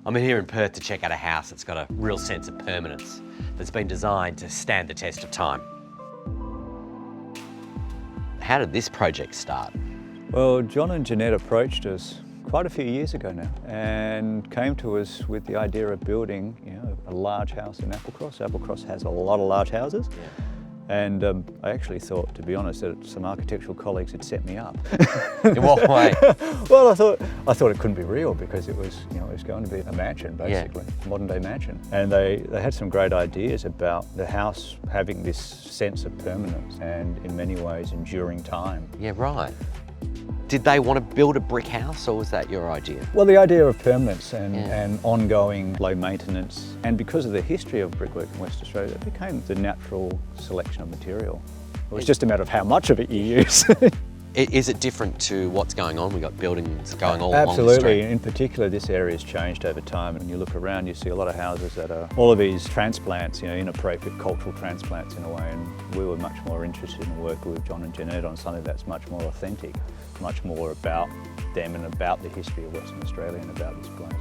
I'm here in Perth to check out a house that's got a real sense of permanence, that's been designed to stand the test of time. How did this project start? Well, John and Jeanette approached us quite a few years ago now and came to us with the idea of building, a large house in Applecross. Applecross has a lot of large houses. Yeah. And I actually thought, to be honest, that some architectural colleagues had set me up. In what way? Well, I thought it couldn't be real because it was, it was going to be a mansion, basically, modern day mansion. And they had some great ideas about the house having this sense of permanence and in many ways enduring time. Yeah, right. Did they want to build a brick house, or was that your idea? Well, the idea of permanence and ongoing low maintenance, and because of the history of brickwork in Western Australia, it became the natural selection of material. It was just a matter of how much of it you use. Is it different to what's going on? We've got buildings going all along the street. Absolutely. In particular, this area has changed over time. And when you look around, you see a lot of houses that are all of these transplants, inappropriate cultural transplants in a way. And we were much more interested in working with John and Jeanette on something that's much more authentic, much more about them and about the history of Western Australia and about this place.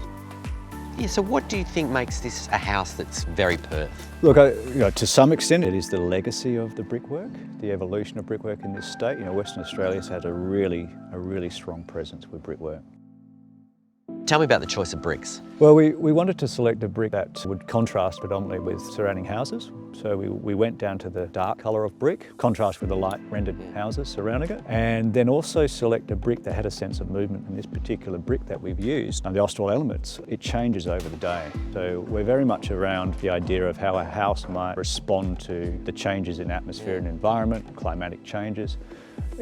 Yeah, so what do you think makes this a house that's very Perth? Look, to some extent it is the legacy of the brickwork, the evolution of brickwork in this state. Western Australia's had a really strong presence with brickwork. Tell me about the choice of bricks. Well, we wanted to select a brick that would contrast predominantly with surrounding houses. So we went down to the dark colour of brick, contrast with the light rendered houses surrounding it, and then also select a brick that had a sense of movement. In this particular brick that we've used, the Austral elements, it changes over the day. So we're very much around the idea of how a house might respond to the changes in atmosphere and environment, climatic changes.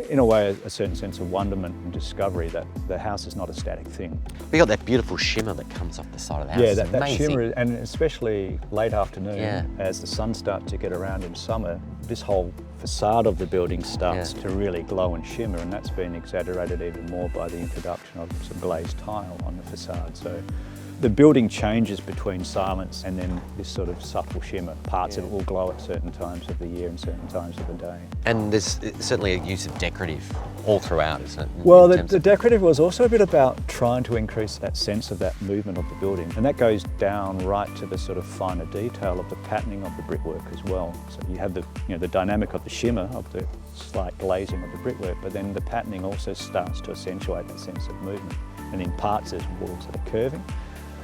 In a way, a certain sense of wonderment and discovery that the house is not a static thing. We got that beautiful shimmer that comes off the side of the house. Yeah, that shimmer, and especially late afternoon, as the sun starts to get around in summer, this whole facade of the building starts to really glow and shimmer, and that's been exaggerated even more by the introduction of some glazed tile on the facade. So the building changes between silence and then this sort of subtle shimmer. Parts of it will glow at certain times of the year and certain times of the day. And there's certainly a use of decorative all throughout, isn't it? Well, the decorative was also a bit about trying to increase that sense of that movement of the building. And that goes down right to the sort of finer detail of the patterning of the brickwork as well. So you have the dynamic of the shimmer, of the slight glazing of the brickwork, but then the patterning also starts to accentuate that sense of movement. And in parts there's walls that are curving.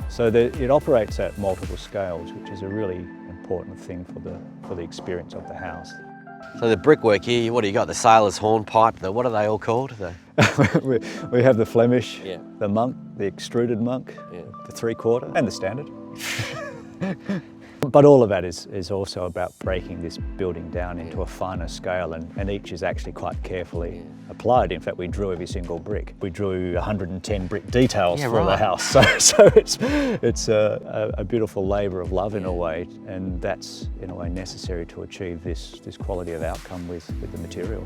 So it operates at multiple scales, which is a really important thing for the experience of the house. So the brickwork here, what do you got? The sailor's hornpipe, what are they all called? We have the Flemish, the monk, the extruded monk, the 3/4 and the standard. But all of that is also about breaking this building down into a finer scale, and each is actually quite carefully applied. In fact, we drew every single brick. We drew 110 brick details for the house. So it's a beautiful labour of love in a way, and that's in a way necessary to achieve this quality of outcome with the material.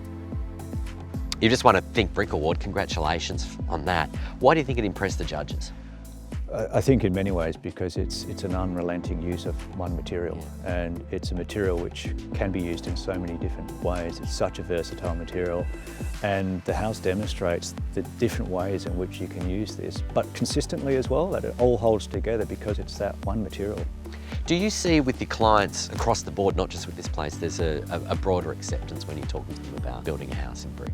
You just won a Think Brick Award, congratulations on that. Why do you think it impressed the judges? I think in many ways because it's an unrelenting use of one material, and it's a material which can be used in so many different ways. It's such a versatile material, and the house demonstrates the different ways in which you can use this, but consistently as well, that it all holds together because it's that one material. Do you see with your clients across the board, not just with this place, there's a broader acceptance when you're talking to them about building a house in brick?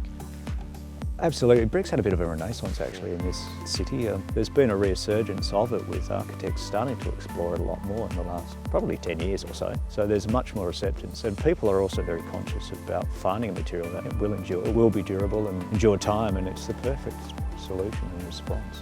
Absolutely. Brick's had a bit of a renaissance actually in this city. There's been a resurgence of it with architects starting to explore it a lot more in the last probably 10 years or so. So there's much more acceptance, and people are also very conscious about finding a material that will endure, it will be durable and endure time, and it's the perfect solution and response.